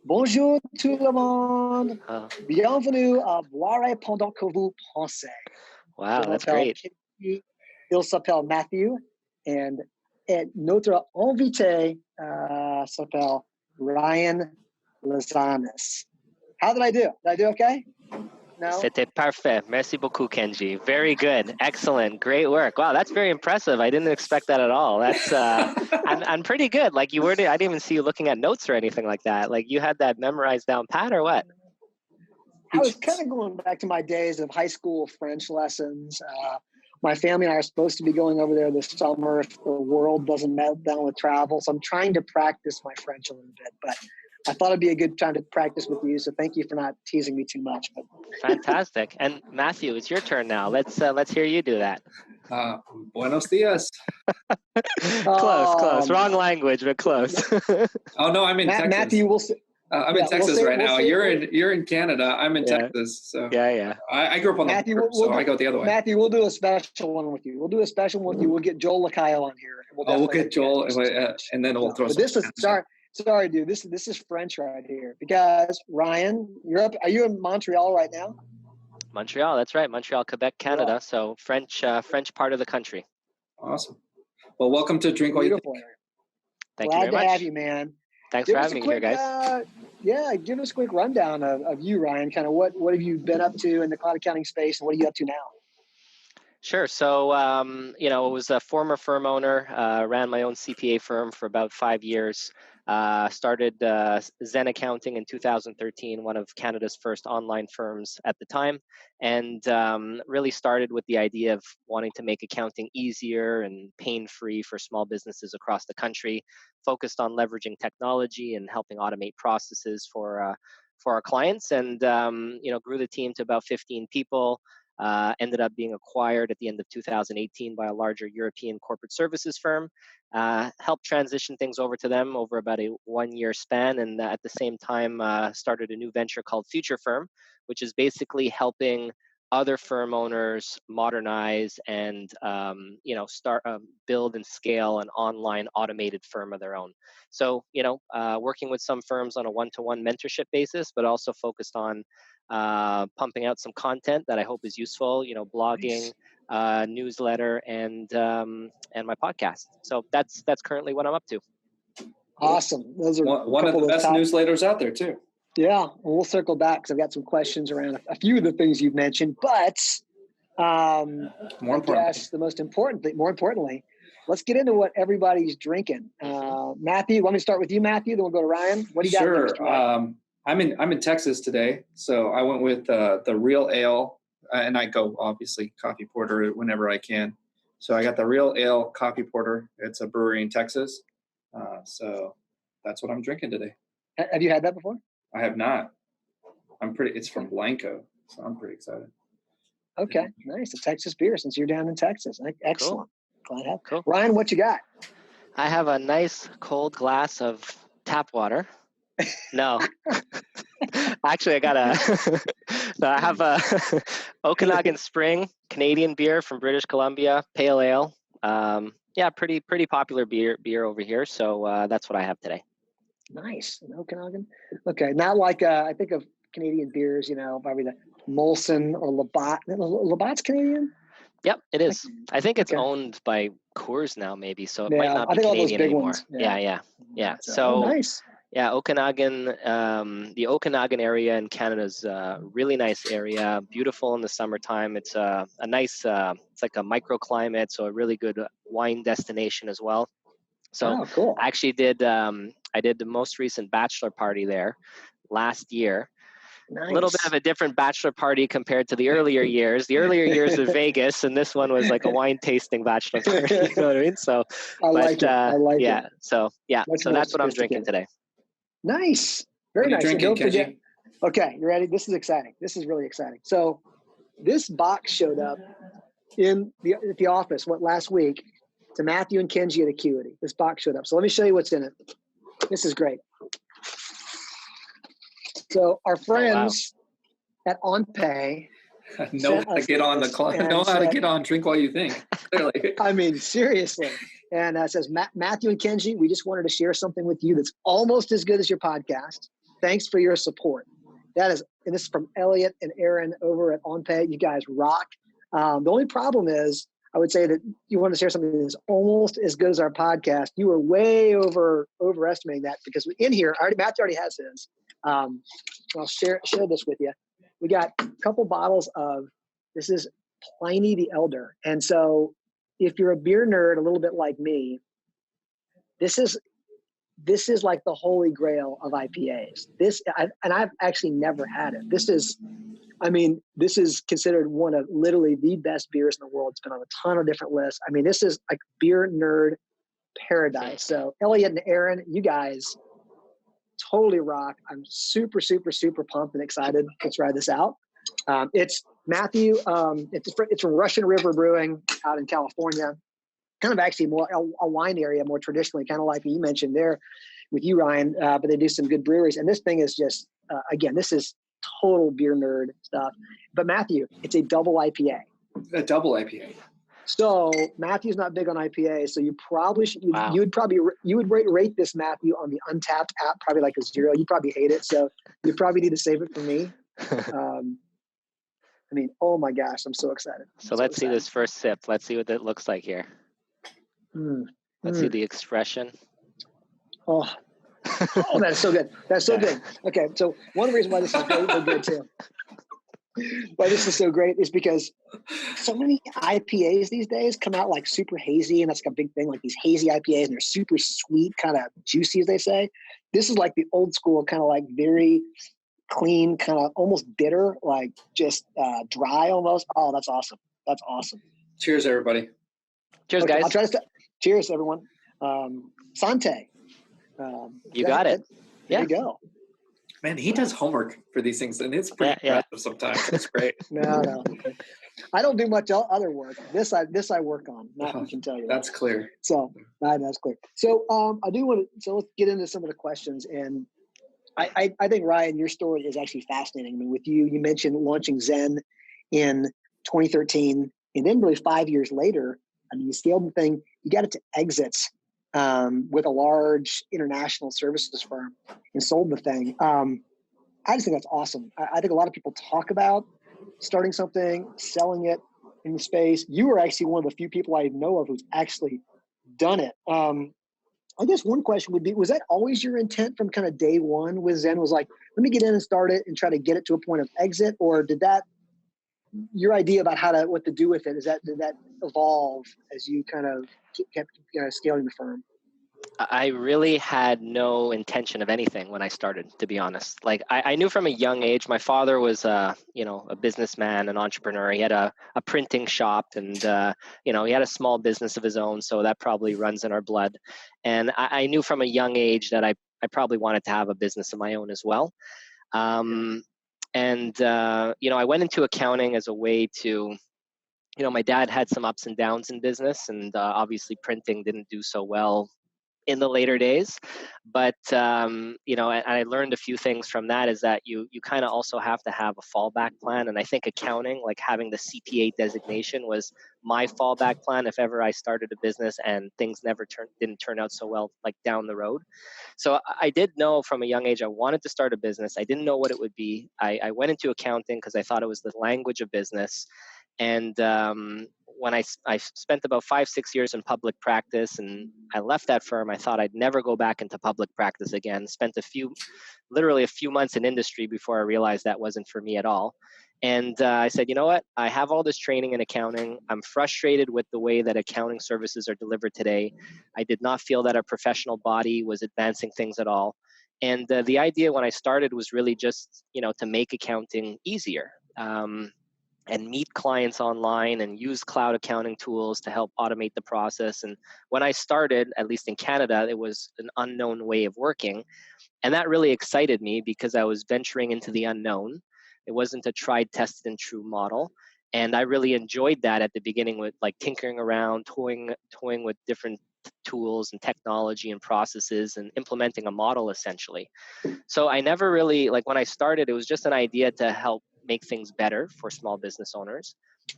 Bonjour tout le monde. Bienvenue à Boire pendant que vous pensez. Wow, that's great. Kenji, il s'appelle Matthew, and notre invité s'appelle Ryan Lazani. How did I do? Did I do okay? No? C'était parfait. Merci beaucoup, Kenji. Very good. Excellent. Great work. Wow, that's very impressive. I didn't expect that at all. That's I'm pretty good. Like I didn't even see you looking at notes or anything like that. Like you had that memorized down pat or what? I was kind of going back to my days of high school French lessons. My family and I are supposed to be going over there this summer if the world doesn't melt down with travel. So I'm trying to practice my French a little bit, but I thought it'd be a good time to practice with you. So thank you for not teasing me too much. But. Fantastic. And Matthew, it's your turn now. Let's hear you do that. Buenos dias. Close. Wrong language, but close. Oh no, I'm in Texas. Matthew, I'm in Texas right now. You're in Canada. I'm in Texas. So yeah. I grew up on the border, so I go the other way. Matthew, we'll do a special one with you. We'll get Joel Lacayo on here. We'll get Joel, and then we'll throw. But this is sorry, dude. This is French right here because Ryan, are you in Montreal right now? Montreal, that's right. Montreal, Quebec, Canada. So French part of the country. Awesome. Well, welcome to Drink While You Think. Thank you very much. Glad to have you, man. Thanks for having me here, guys. Give us a quick rundown of you, Ryan. Kind of what have you been up to in the cloud accounting space, and what are you up to now? Sure. So, I was a former firm owner, ran my own CPA firm for about 5 years, started Xen Accounting in 2013, one of Canada's first online firms at the time, and really started with the idea of wanting to make accounting easier and pain-free for small businesses across the country, focused on leveraging technology and helping automate processes for our clients, and grew the team to about 15 people. Ended up being acquired at the end of 2018 by a larger European corporate services firm. Helped transition things over to them over about a 1-year span, and at the same time started a new venture called Future Firm, which is basically helping other firm owners modernize and start build and scale an online automated firm of their own. So working with some firms on a one-to-one mentorship basis, but also focused on pumping out some content that I hope is useful, blogging, newsletter, and my podcast. So that's currently what I'm up to. Awesome. Those are one of the best newsletters out there too. Yeah, we'll circle back because I've got some questions around a few of the things you've mentioned, but more importantly, let's get into what everybody's drinking. Matthew, want me to start with you, Matthew? Then we'll go to Ryan. What do you got? Sure. I'm in Texas today, so I went with the Real Ale, and I go obviously coffee porter whenever I can. So I got the Real Ale coffee porter. It's a brewery in Texas, so that's what I'm drinking today. Have you had that before? I have not. It's from Blanco, so I'm pretty excited. Okay, nice. A Texas beer since you're down in Texas. Excellent. Cool. Glad to have. Cool. Ryan, what you got? I have a nice cold glass of tap water. No, actually, I have a Okanagan Spring Canadian beer from British Columbia, pale ale. Pretty popular beer over here. So that's what I have today. Nice, an Okanagan. Okay, not like I think of Canadian beers. Probably the Molson or Labatt. Labatt's Canadian. Yep, it is. I think it's owned by Coors now, maybe. So it might not be Canadian all those big anymore. Ones. Yeah. So nice. Yeah, Okanagan, the Okanagan area in Canada is a really nice area, beautiful in the summertime. It's a nice, it's like a microclimate, so a really good wine destination as well. So cool. I actually I did the most recent bachelor party there last year. Nice. A little bit of a different bachelor party compared to the earlier years. The earlier years were Vegas, and this one was like a wine tasting bachelor party. You know what I mean? So I like it. So that's what I'm drinking today. Nice. Very nice. Drinking, don't forget. Kenji? Okay, you ready? This is exciting. This is really exciting. So this box showed up at the office last week to Matthew and Kenji at Acuity. This box showed up. So let me show you what's in it. This is great. So our friends at OnPay know how to get on the clock. Know how to get on Drink While You Think. Clearly. I mean, seriously. And it says, Matthew and Kenji, we just wanted to share something with you that's almost as good as your podcast. Thanks for your support. And this is from Elliot and Aaron over at OnPay. You guys rock. The only problem is, I would say that you want to share something that's almost as good as our podcast. You were way overestimating that, because in here, Matthew already has his. I'll share this with you. We got a couple bottles of, this is Pliny the Elder. And so if you're a beer nerd, a little bit like me, this is like the holy grail of IPAs. I've actually never had it. This is considered one of literally the best beers in the world. It's been on a ton of different lists. I mean, this is like beer nerd paradise. So Elliot and Aaron, you guys totally rock. I'm super, super, super pumped and excited to try this out. It's Matthew. It's from Russian River Brewing out in California. Kind of actually more a wine area, more traditionally, kind of like you mentioned there with you, Ryan. But they do some good breweries. And this thing is just, again, this is total beer nerd stuff. But Matthew, it's a double IPA. A double IPA. So Matthew's not big on IPA, so you probably should. Wow. You would rate this, Matthew, on the Untapped app probably like a 0. You probably hate it, so you probably need to save it for me. I mean, oh my gosh, I'm so excited. So let's see this first sip. Let's see what it looks like here. Let's see the expression. Oh, that's so good. That's so good. Okay, so one of the reasons why this is very good too. Why this is so great is because so many IPAs these days come out like super hazy, and that's like a big thing, like these hazy IPAs, and they're super sweet, kind of juicy, as they say. This is like the old school, kind of like very clean, kind of almost bitter, like just dry almost. Oh, that's awesome. That's awesome. Cheers, everybody. Cheers, guys. I'll try to start. Cheers, everyone. Sante. You got it. There you go. Man, he does homework for these things, and it's pretty impressive sometimes. It's great. No. I don't do much other work. This I work on. Matthew can tell you. That's clear. So that's clear. So I do want to. So let's get into some of the questions. And I think, Ryan, your story is actually fascinating. I mean, with you mentioned launching Xen in 2013, and then really 5 years later, I mean, you scaled the thing. You got it to exits with a large international services firm and sold the thing. I just think that's awesome. I think a lot of people talk about starting something, selling it in the space. You were actually one of the few people I know of who's actually done it. I guess one question would be, was that always your intent from kind of day one with Xen? Was like, let me get in and start it and try to get it to a point of exit? Or did that, your idea about what to do with it, did that evolve as you kind of kept scaling the firm? I really had no intention of anything when I started, to be honest. Like I knew from a young age, my father was a businessman, an entrepreneur. He had a printing shop, and he had a small business of his own. So that probably runs in our blood. And I knew from a young age that I probably wanted to have a business of my own as well. I went into accounting as a way to, my dad had some ups and downs in business, and obviously printing didn't do so well in the later days. But, and I learned a few things from that, is that you kind of also have to have a fallback plan. And I think accounting, like having the CPA designation, was my fallback plan if ever I started a business and things didn't turn out so well, like down the road. So I did know from a young age I wanted to start a business. I didn't know what it would be. I went into accounting because I thought it was the language of business. And when I spent about 5-6 years in public practice, and I left that firm, I thought I'd never go back into public practice again. Spent literally a few months in industry before I realized that wasn't for me at all. And I said, you know what? I have all this training in accounting. I'm frustrated with the way that accounting services are delivered today. I did not feel that our professional body was advancing things at all. And the idea when I started was really just, to make accounting easier. And meet clients online and use cloud accounting tools to help automate the process. And when I started, at least in Canada, it was an unknown way of working. And that really excited me because I was venturing into the unknown. It wasn't a tried, tested, and true model. And I really enjoyed that at the beginning, with like tinkering around, toying with different tools and technology and processes, and implementing a model essentially. So I never really, like when I started, it was just an idea to help make things better for small business owners.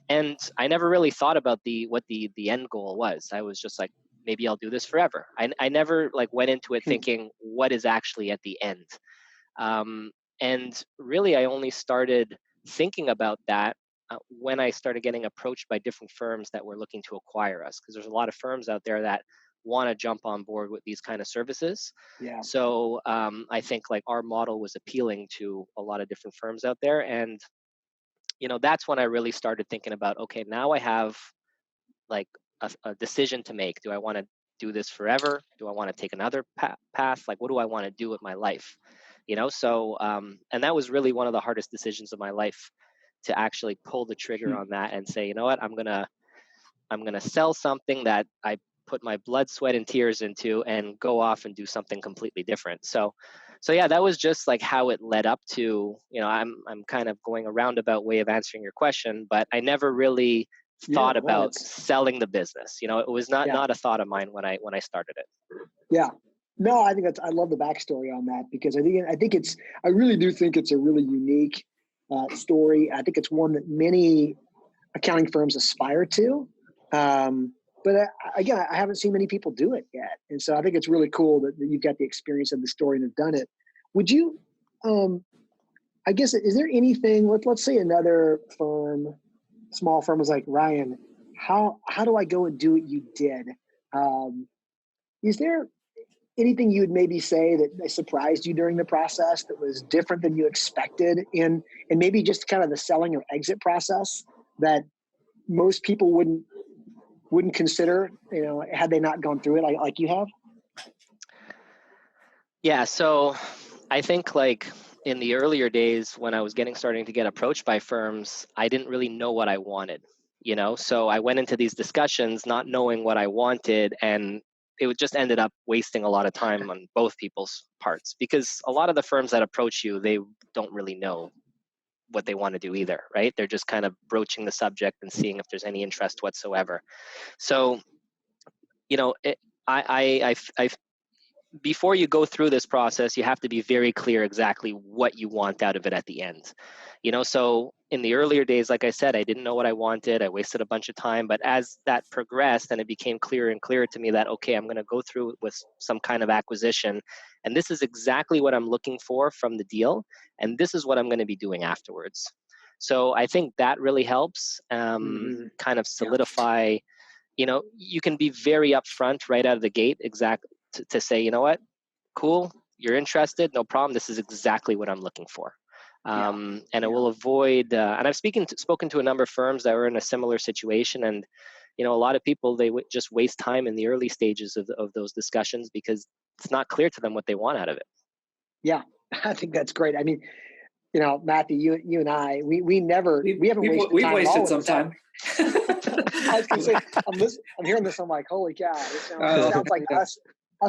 And I never really thought about what the end goal was. I was just like, maybe I'll do this forever. I never like went into it thinking what is actually at the end. And really, I only started thinking about that when I started getting approached by different firms that were looking to acquire us, because there's a lot of firms out there that want to jump on board with these kind of services. Yeah. So I think like our model was appealing to a lot of different firms out there. And, that's when I really started thinking about, okay, now I have like a decision to make. Do I want to do this forever? Do I want to take another path? Like, what do I want to do with my life? So, and that was really one of the hardest decisions of my life, to actually pull the trigger on that and say, you know what, I'm going to sell something that I put my blood, sweat, and tears into and go off and do something completely different. So yeah, that was just like how it led up to, I'm kind of going a roundabout way of answering your question, but I never really thought about selling the business. It was not a thought of mine when I started it. Yeah. No, I think I love the backstory on that, because I really do think it's a really unique story. I think it's one that many accounting firms aspire to. But again, I haven't seen many people do it yet. And so I think it's really cool that you've got the experience of the story and have done it. Would you, I guess, is there anything, let's say another firm, small firm, was like, Ryan, how do I go and do what you did? Is there anything you would maybe say that surprised you during the process that was different than you expected and maybe just kind of the selling or exit process that most people wouldn't consider, had they not gone through it like you have? Yeah. So I think like in the earlier days when I was starting to get approached by firms, I didn't really know what I wanted, so I went into these discussions not knowing what I wanted, and it just ended up wasting a lot of time on both people's parts, because a lot of the firms that approach you, they don't really know what they want to do either, right? They're just kind of broaching the subject and seeing if there's any interest whatsoever. So, I before you go through this process, you have to be very clear exactly what you want out of it at the end. So in the earlier days, like I said, I didn't know what I wanted. I wasted a bunch of time. But as that progressed and it became clearer and clearer to me that, okay, I'm going to go through with some kind of acquisition, and this is exactly what I'm looking for from the deal, and this is what I'm going to be doing afterwards. So I think that really helps kind of solidify, you can be very upfront right out of the gate, to say, you know what, cool, you're interested, no problem. This is exactly what I'm looking for. And it will avoid, and I've spoken to a number of firms that were in a similar situation. And, a lot of people, they just waste time in the early stages of those discussions because it's not clear to them what they want out of it. Yeah, I think that's great. I mean, Matthew, you and I, we haven't wasted some time. I was going to say, I'm hearing this, I'm like, holy cow, it sounds like us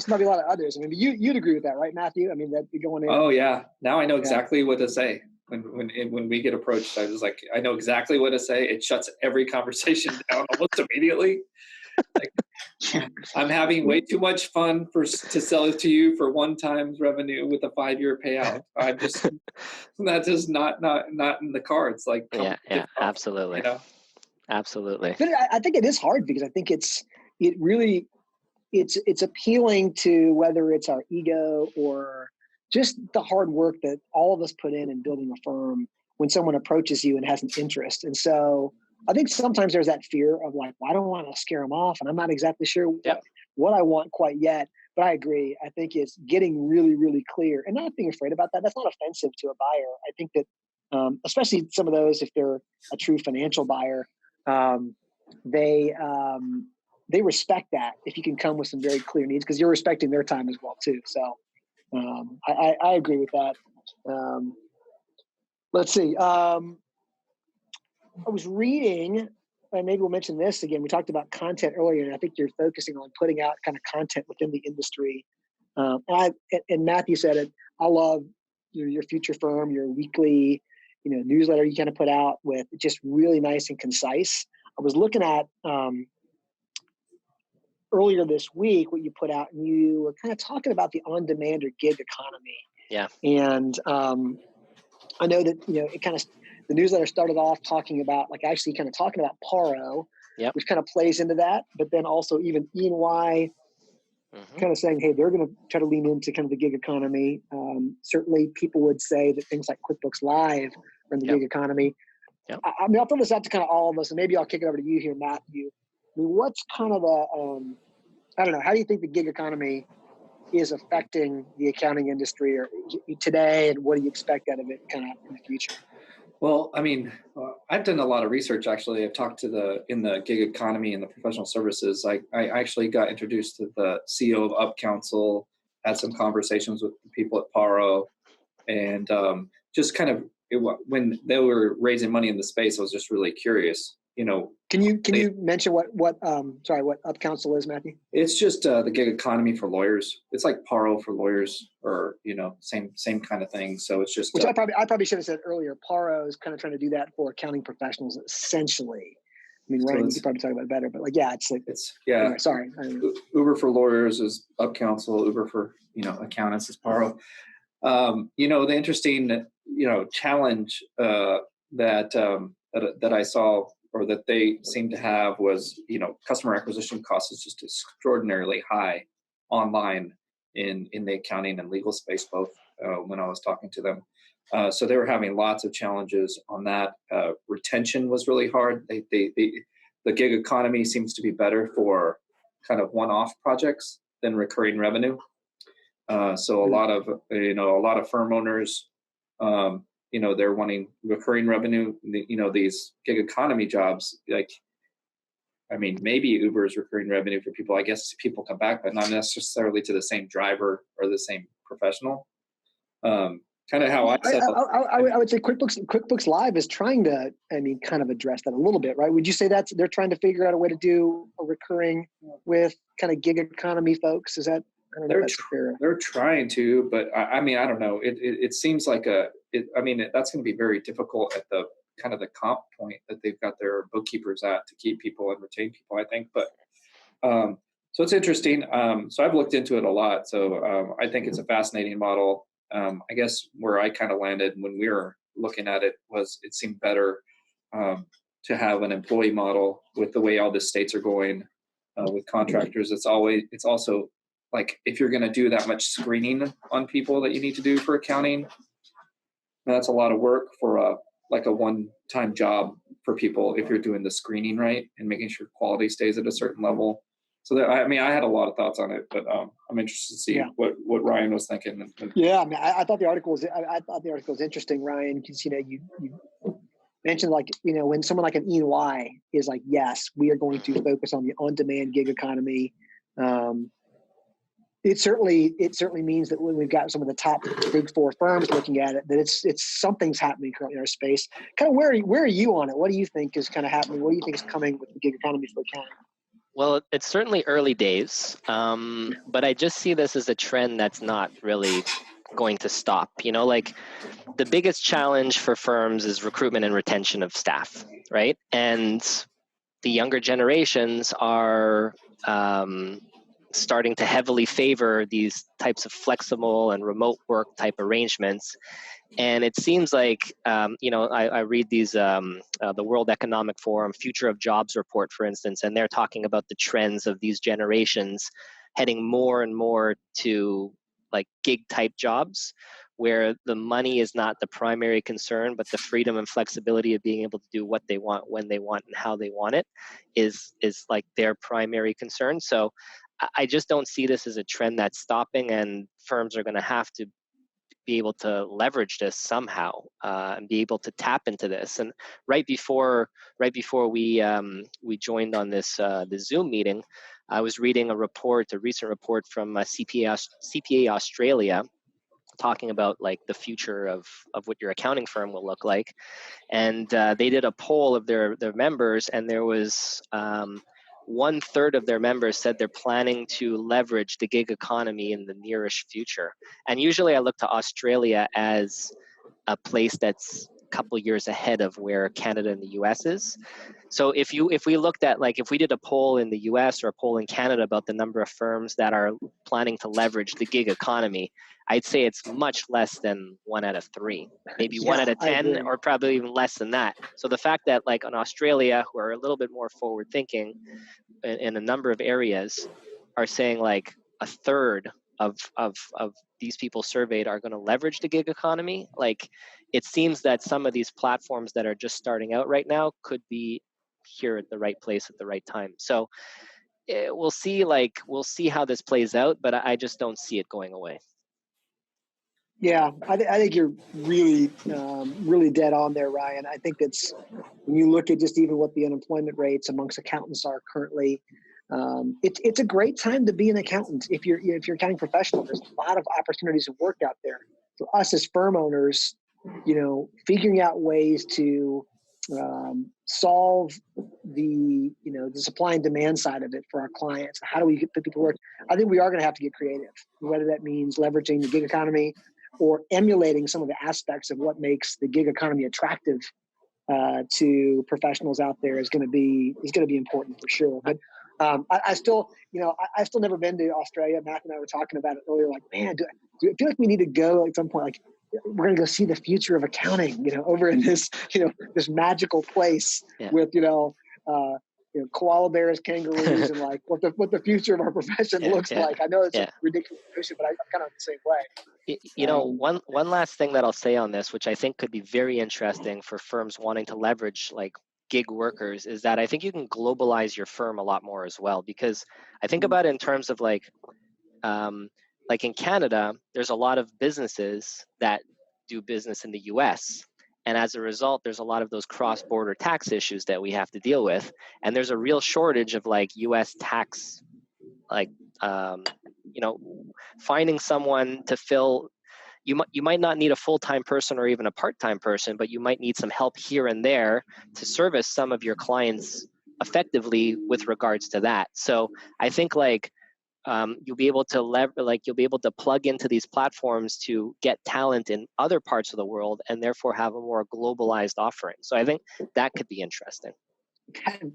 maybe a lot of others. I mean, you'd agree with that, right, Matthew? I mean, that going in. Oh yeah, now I know exactly what to say when we get approached. I was like, I know exactly what to say. It shuts every conversation down almost immediately. Like, I'm having way too much fun to sell it to you for one time's revenue with a 5-year payout. That's just not in the cards. Like, absolutely. Absolutely. But I think it is hard because I think it's appealing to whether it's our ego or just the hard work that all of us put in building a firm when someone approaches you and has an interest. And so I think sometimes there's that fear of like, well, I don't want to scare them off and I'm not exactly sure what I want quite yet. But I agree. I think it's getting really, really clear and not being afraid about that. That's not offensive to a buyer. I think that especially some of those, if they're a true financial buyer, they respect that if you can come with some very clear needs, because you're respecting their time as well too. So I agree with that. Let's see. I was reading, and maybe we'll mention this again. We talked about content earlier, and I think you're focusing on putting out kind of content within the industry. And Matthew said it. I love your future firm, your weekly, newsletter you kind of put out with just really nice and concise. I was looking at earlier this week what you put out, and you were kind of talking about the on-demand or gig economy. Yeah. And I know that it kind of, the newsletter started off talking about talking about Paro, which kind of plays into that, but then also even E&Y kind of saying, hey, they're going to try to lean into kind of the gig economy. Certainly people would say that things like QuickBooks Live are in the gig economy. Yep. I mean, I'll throw this out to kind of all of us, and maybe I'll kick it over to you here, Matthew. I mean, what's kind of the, I don't know, how do you think the gig economy is affecting the accounting industry or today, and what do you expect out of it kind of in the future? Well, I mean, I've done a lot of research, actually. I've talked to in the gig economy and the professional services. I actually got introduced to the CEO of Up Council, had some conversations with the people at Paro, and just kind of, when they were raising money in the space, I was just really curious. Can you mention what Up Council is, Matthew? It's just the gig economy for lawyers. It's like Paro for lawyers, or same kind of thing. So it's just, which I probably should have said earlier. Paro is kind of trying to do that for accounting professionals, essentially. I mean, Ryan, you could probably talk about it better, but anyway, sorry. Uber for lawyers is Up Council. Uber for accountants is Paro. The interesting challenge that I saw, or that they seem to have, was customer acquisition cost is just extraordinarily high online in the accounting and legal space, both when I was talking to them. So they were having lots of challenges on that. Retention was really hard. The gig economy seems to be better for kind of one-off projects than recurring revenue. So a lot of firm owners, they're wanting recurring revenue. These gig economy jobs, maybe Uber's recurring revenue for people. I guess people come back, but not necessarily to the same driver or the same professional. Kind of how I would say QuickBooks Live is trying to, kind of address that a little bit, right? Would you say they're trying to figure out a way to do a recurring with kind of gig economy folks? Is that? I don't know if that's fair. They're trying to, but I don't know. It seems like that's going to be very difficult at the kind of the comp point that they've got their bookkeepers at to keep people and retain people, I think. But so it's interesting. So I've looked into it a lot. So I think it's a fascinating model. I guess where I kind of landed when we were looking at it was it seemed better to have an employee model with the way all the states are going with contractors. It's also like, if you're going to do that much screening on people that you need to do for accounting, that's a lot of work for a one-time job for people if you're doing the screening right and making sure quality stays at a certain level. So I had a lot of thoughts on it, but I'm interested to see what Ryan was thinking. Yeah, I thought the article was interesting, Ryan, because you mentioned when someone like an EY is like, yes, we are going to focus on the on-demand gig economy. It certainly means that when we've got some of the top big four firms looking at it, that it's something's happening currently in our space. Kind of where are you on it? What do you think is kind of happening? What do you think is coming with the gig economy for accounting? Well, it's certainly early days, but I just see this as a trend that's not really going to stop. The biggest challenge for firms is recruitment and retention of staff, right? And the younger generations are starting to heavily favor these types of flexible and remote work type arrangements. And it seems like, I read these, the World Economic Forum Future of Jobs report, for instance, and they're talking about the trends of these generations heading more and more to like gig type jobs, where the money is not the primary concern, but the freedom and flexibility of being able to do what they want, when they want, and how they want it is like their primary concern. So I just don't see this as a trend that's stopping, and firms are going to have to be able to leverage this somehow and be able to tap into this. And right before we joined on this the Zoom meeting, I was reading a recent report from CPA Australia, talking about like the future of what your accounting firm will look like. And they did a poll of their members, and there was 1/3 of their members said they're planning to leverage the gig economy in the nearish future. And usually I look to Australia as a place that's a couple years ahead of where Canada and the US is. So if we looked at, like, if we did a poll in the US or a poll in Canada about the number of firms that are planning to leverage the gig economy, I'd say it's much less than 1 out of 3, maybe 1 out of 10, or probably even less than that. So the fact that, like, in Australia, who are a little bit more forward thinking in a number of areas, are saying like, a third of these people surveyed are going to leverage the gig economy. Like, it seems that some of these platforms that are just starting out right now could be here at the right place at the right time. So we'll see how this plays out, but I just don't see it going away. Yeah, I think you're really, really dead on there, Ryan. I think that's, when you look at just even what the unemployment rates amongst accountants are currently, it's a great time to be an accountant. If you're an accounting professional, there's a lot of opportunities of work out there. For us as firm owners, figuring out ways to solve the supply and demand side of it for our clients. How do we get people to work? I think we are going to have to get creative, whether that means leveraging the gig economy or emulating some of the aspects of what makes the gig economy attractive to professionals out there is going to be important for sure. But I still never been to Australia. Matt and I were talking about it earlier. Like, man, do I feel like we need to go at some point? Like, we're going to go see the future of accounting, over in this, this magical place with, koala bears, kangaroos, and like what the future of our profession looks like. I know it's a ridiculous notion, but I'm kind of the same way. One last thing that I'll say on this, which I think could be very interesting for firms wanting to leverage like gig workers, is that I think you can globalize your firm a lot more as well. Because I think about it in terms of like in Canada, there's a lot of businesses that do business in the US. And as a result, there's a lot of those cross-border tax issues that we have to deal with. And there's a real shortage of like US tax, finding someone to fill. You might not need a full-time person or even a part-time person, but you might need some help here and there to service some of your clients effectively with regards to that. So I think you'll be able to plug into these platforms to get talent in other parts of the world and therefore have a more globalized offering. So I think that could be interesting.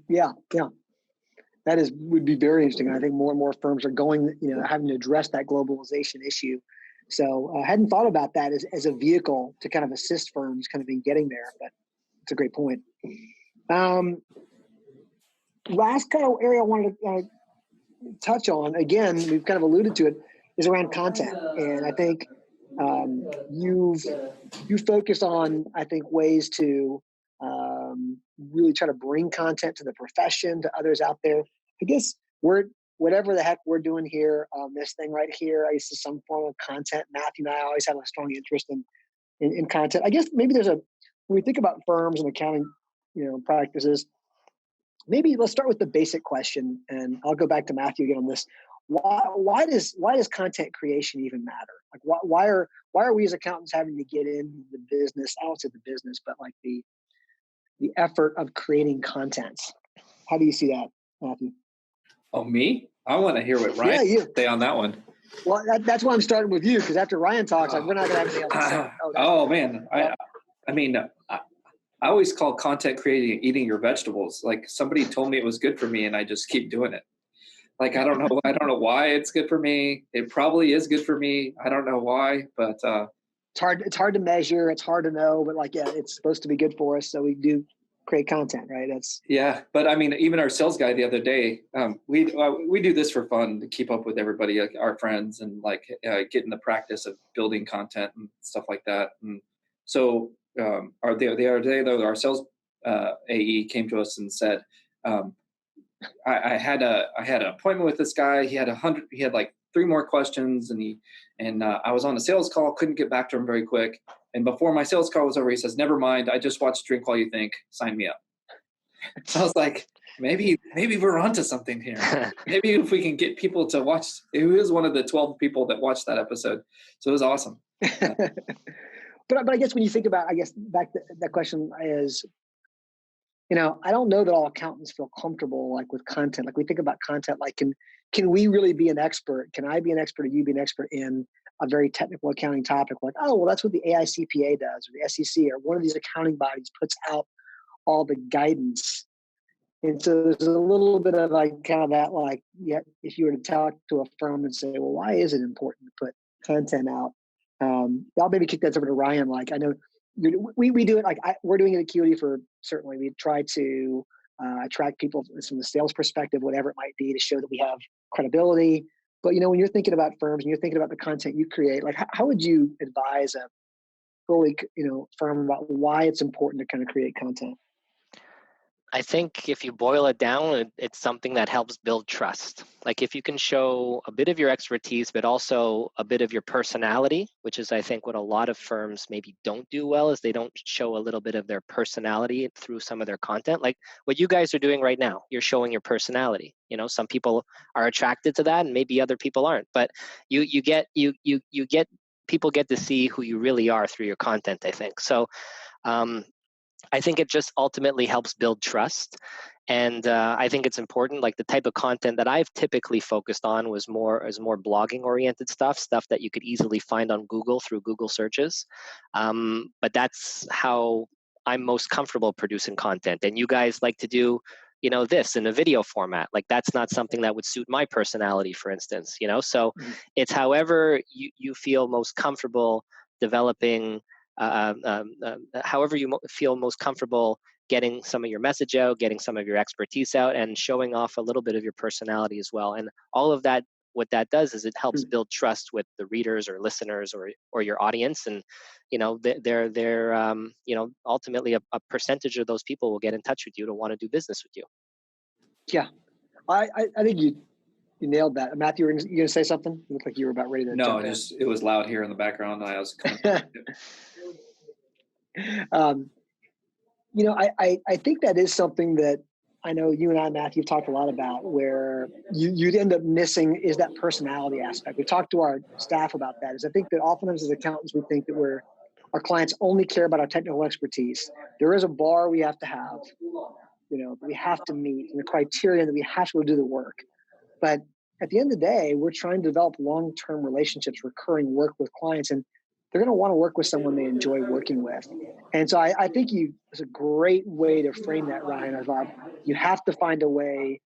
Yeah. That would be very interesting. I think more and more firms are going, having to address that globalization issue. So I hadn't thought about that as a vehicle to kind of assist firms kind of in getting there, but it's a great point. Last kind of area I wanted to touch on, again, we've kind of alluded to it, is around content. And I think you focus on, I think, ways to really try to bring content to the profession, to others out there. I guess whatever the heck we're doing here on this thing right here, I used to some form of content. Matthew and I always have a strong interest in content. I guess maybe when we think about firms and accounting, practices, maybe let's start with the basic question, and I'll go back to Matthew again on this. Why does content creation even matter? Like, why are we as accountants having to get into the business? I don't say the business, but like the effort of creating content. How do you see that, Matthew? Oh, me? I want to hear what Ryan say on that one. Well, that's why I'm starting with you, because after Ryan talks, we're not going to have anything else to say. Man, I always call content creating eating your vegetables. Like, somebody told me it was good for me, and I just keep doing it. Like, I don't know why it's good for me. It probably is good for me. I don't know why, but it's hard to measure. It's hard to know, but it's supposed to be good for us. So we do create content, right? But I mean, even our sales guy the other day, we do this for fun to keep up with everybody, like our friends, and get in the practice of building content and stuff like that. And so the other day, though, our sales AE came to us and said, I had an appointment with this guy. He had like 3 more questions, and I was on a sales call, couldn't get back to him very quick. And before my sales call was over, he says, "Never mind. I just watched Drink While You Think. Sign me up." So I was like, maybe we're onto something here. Maybe if we can get people to watch. He was one of the 12 people that watched that episode. So it was awesome. But I guess when you think about, back to that question is, I don't know that all accountants feel comfortable with content. Like, we think about content, like can we really be an expert? Can I be an expert, or you be an expert in a very technical accounting topic? Like, oh, well, that's what the AICPA does, or the SEC, or one of these accounting bodies puts out all the guidance. And so there's a little bit of if you were to talk to a firm and say, well, why is it important to put content out? I'll maybe kick that over to Ryan. I know we do it. We're doing it at Acuity certainly. We try to attract people from the sales perspective, whatever it might be, to show that we have credibility. But, when you're thinking about firms and you're thinking about the content you create, like how would you advise a early, firm about why it's important to kind of create content? I think if you boil it down, it's something that helps build trust. Like if you can show a bit of your expertise, but also a bit of your personality, which is, I think, what a lot of firms maybe don't do well, is they don't show a little bit of their personality through some of their content. Like what you guys are doing right now, you're showing your personality. Some people are attracted to that, and maybe other people aren't. But you get people get to see who you really are through your content, I think. So. I think it just ultimately helps build trust. And I think it's important, like the type of content that I've typically focused on was more blogging oriented stuff that you could easily find on Google through Google searches. But that's how I'm most comfortable producing content. And you guys like to do, this in a video format. Like that's not something that would suit my personality, for instance, So it's however you feel most comfortable developing however you feel most comfortable getting some of your message out, getting some of your expertise out, and showing off a little bit of your personality as well. And all of that, what that does is it helps build trust with the readers or listeners or your audience. And they're ultimately a percentage of those people will get in touch with you to want to do business with you. Yeah, I think you nailed that. Matthew, you going to say something? You look like you were about ready to jump in. It was loud here in the background, and I was kind of I think that is something that I know you and I, Matthew, have talked a lot about, where you'd end up missing is that personality aspect. We talked to our staff about that. Is I think that oftentimes as accountants, we think that our clients only care about our technical expertise. There is a bar we have to have, that we have to meet, and the criteria that we have to do the work. But at the end of the day, we're trying to develop long-term relationships, recurring work with clients, and they're going to want to work with someone they enjoy working with. And so I think it's a great way to frame that, Ryan, of you have to find a way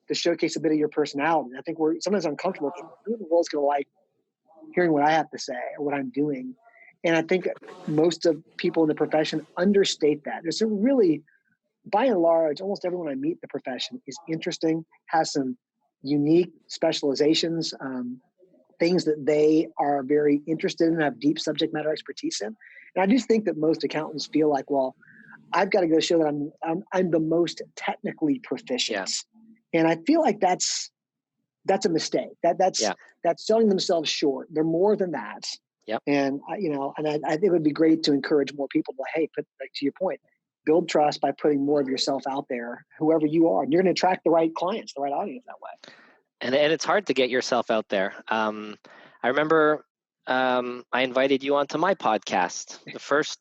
to showcase a bit of your personality. I think we're sometimes uncomfortable. Who in the world's going to like hearing what I have to say or what I'm doing? And I think most of people in the profession understate that. There's a really, by and large, almost everyone I meet in the profession is interesting, has some unique specializations, things that they are very interested in, have deep subject matter expertise in. And I do think that most accountants feel like, well, I've got to go show that I'm the most technically proficient. Yeah. And I feel like that's a mistake. That's selling themselves short. They're more than that. Yep. And I think it would be great to encourage more people to, hey, to your point, build trust by putting more of yourself out there, whoever you are. And you're going to attract the right clients, the right audience that way. And it's hard to get yourself out there. I remember I invited you onto my podcast.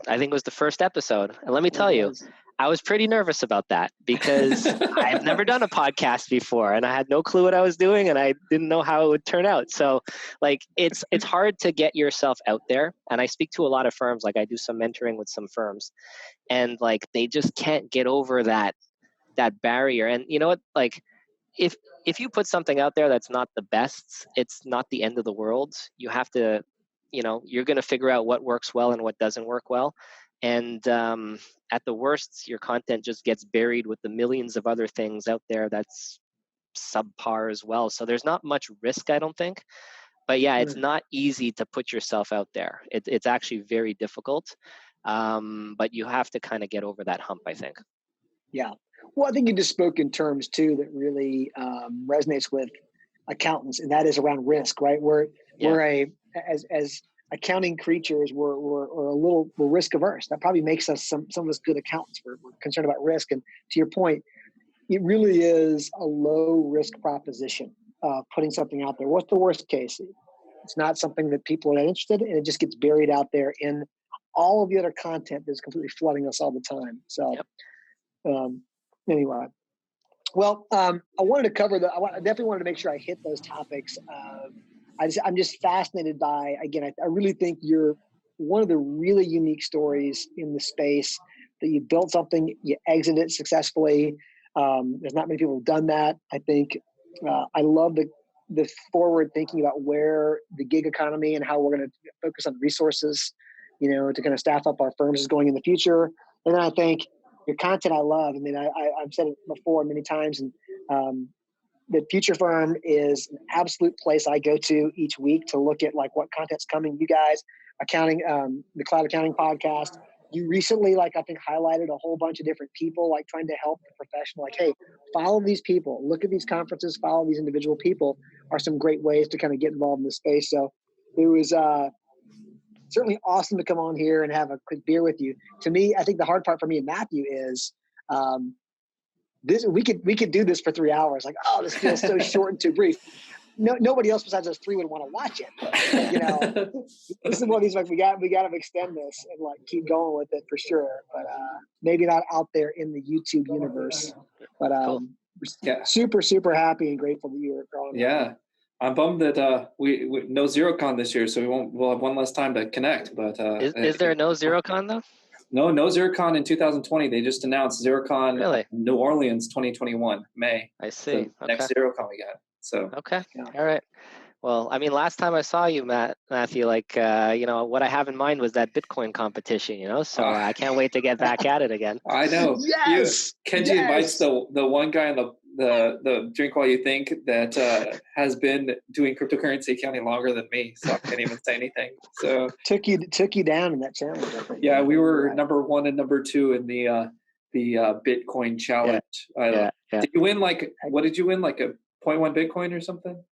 I think it was the first episode. And let me tell you, I was pretty nervous about that because I've never done a podcast before and I had no clue what I was doing and I didn't know how it would turn out. So like it's hard to get yourself out there. And I speak to a lot of firms, like I do some mentoring with some firms, and like they just can't get over that barrier. And you know what, like if you put something out there that's not the best, it's not the end of the world. You have to, you're going to figure out what works well and what doesn't work well. And at the worst, your content just gets buried with the millions of other things out there that's subpar as well. So there's not much risk, I don't think. But yeah, it's not easy to put yourself out there. It's actually very difficult. But you have to kind of get over that hump, I think. Yeah. Well, I think you just spoke in terms too that really resonates with accountants, and that is around risk, right? We're as accounting creatures, we're risk averse. That probably makes us some of us good accountants. We're concerned about risk, and to your point, it really is a low risk proposition. Putting something out there. What's the worst case? It's not something that people are interested in, and it just gets buried out there in all of the other content that's completely flooding us all the time. So. Yep. Anyway, well, I wanted to cover I definitely wanted to make sure I hit those topics. I'm just fascinated by, again, I really think you're one of the really unique stories in the space, that you built something, you exited it successfully. There's not many people who've done that. I think I love the forward thinking about where the gig economy and how we're going to focus on resources, to kind of staff up our firms is going in the future. And then I think your content I love. I mean, I've said it before many times, and that Future Firm is an absolute place I go to each week to look at like what content's coming. You guys, accounting, the Cloud Accounting podcast. You recently, like I think, highlighted a whole bunch of different people, like trying to help the professional. Like, hey, follow these people, look at these conferences, follow these individual people are some great ways to kind of get involved in the space. So it was certainly awesome to come on here and have a quick beer with you. To me, I think the hard part for me and Matthew is this. We could do this for 3 hours. Like, oh, this feels so short and too brief. Nobody else besides us three would want to watch it. But, you know, this is one of these, like, we got to extend this and like keep going with it for sure. But maybe not out there in the YouTube universe. But super, super happy and grateful that you were growing. Yeah. I'm bummed that we no ZeroCon this year, so we'll have one less time to connect. But is there no ZeroCon though? No ZeroCon in 2020. They just announced ZeroCon really? New Orleans 2021 May. I see. The next ZeroCon we got. So okay, all right. Well, I mean, last time I saw you, Matthew, like you know, what I have in mind was that Bitcoin competition. You know, so I can't wait to get back at it again. I know. Yes. Kenji invites the one guy in the drink while you think that has been doing cryptocurrency accounting longer than me, so I can't even say anything. So took you down in that challenge. I think. Yeah, we were number 1 and number 2 in the Bitcoin challenge. Yeah. Did you win what did you win, like a 0.1 Bitcoin or something?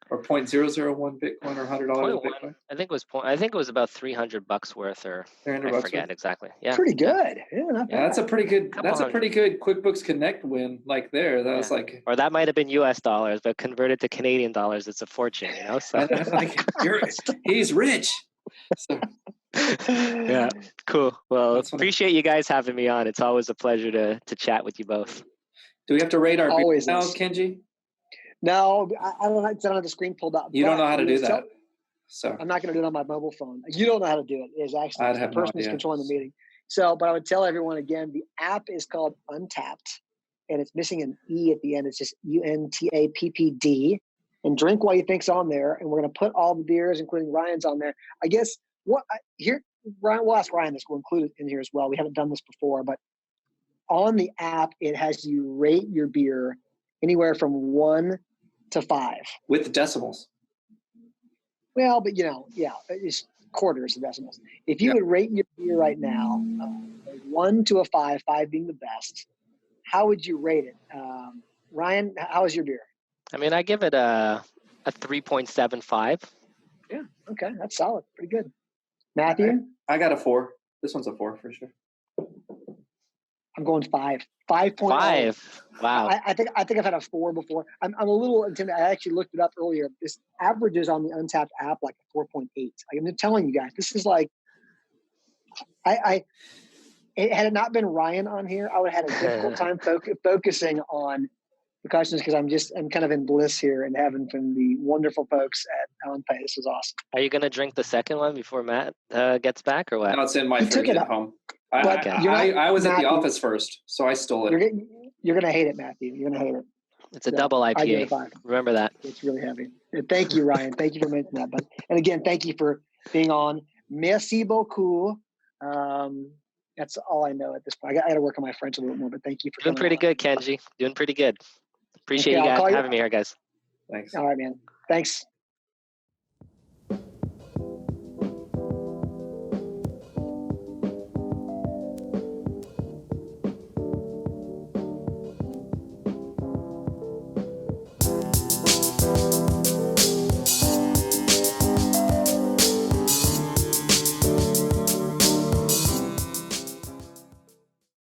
Or 0.001 Bitcoin or $100 Bitcoin? I think it was about $300 worth, or I forget exactly. Yeah, pretty good. Yeah, not bad. That's a pretty good. That's a pretty good QuickBooks Connect win. Like there, that was like. Or that might have been U.S. dollars, but converted to Canadian dollars, it's a fortune. You know, so he's rich. So. Yeah, cool. Well, appreciate you guys having me on. It's always a pleasure to chat with you both. Do we have to rate our beers now, Kenji? No, I don't have the screen pulled up. You don't know how to do that. So I'm not going to do it on my mobile phone. You don't know how to do it. It's actually the person who's controlling the meeting. So, but I would tell everyone again, the app is called Untapped, and it's missing an E at the end. It's just UNTAPPD. And Drink While You Think's on there, and we're going to put all the beers, including Ryan's, on there. I guess Ryan, we'll ask Ryan this. We'll include it in here as well. We haven't done this before, but on the app, it has you rate your beer anywhere from 1 to 5 with the decimals. Well, but it's quarters of decimals. If you would rate your beer right now, 1 to a 5, 5 being the best, how would you rate it? Ryan, how is your beer? I mean, I give it a 3.75. Yeah. Okay. That's solid. Pretty good. Matthew? I got a 4. This one's a 4 for sure. I'm going 5. 5.0. 5. Wow. I think I've had a 4 before. I'm a little intimidated. I actually looked it up earlier. This averages on the Untapped app like a 4.8. I'm just telling you guys, this is like, had it not been Ryan on here, I would have had a difficult time focusing on the questions, because I'm kind of in bliss here and having from the wonderful folks at OnPay. This is awesome. Are you going to drink the second one before Matt gets back, or what? No, it's in my fridge at home. I was at the office first, so I stole it. You're going to hate it, Matthew. You're going to hate it. It's a double IPA. I give it a 5. Remember that. It's really heavy. Thank you, Ryan. Thank you for mentioning that. And again, thank you for being on. Merci beaucoup. That's all I know at this point. I got to work on my French a little more, but thank you for doing pretty good, Kenji. Doing pretty good. Appreciate you guys having me here, guys. Thanks. All right, man. Thanks.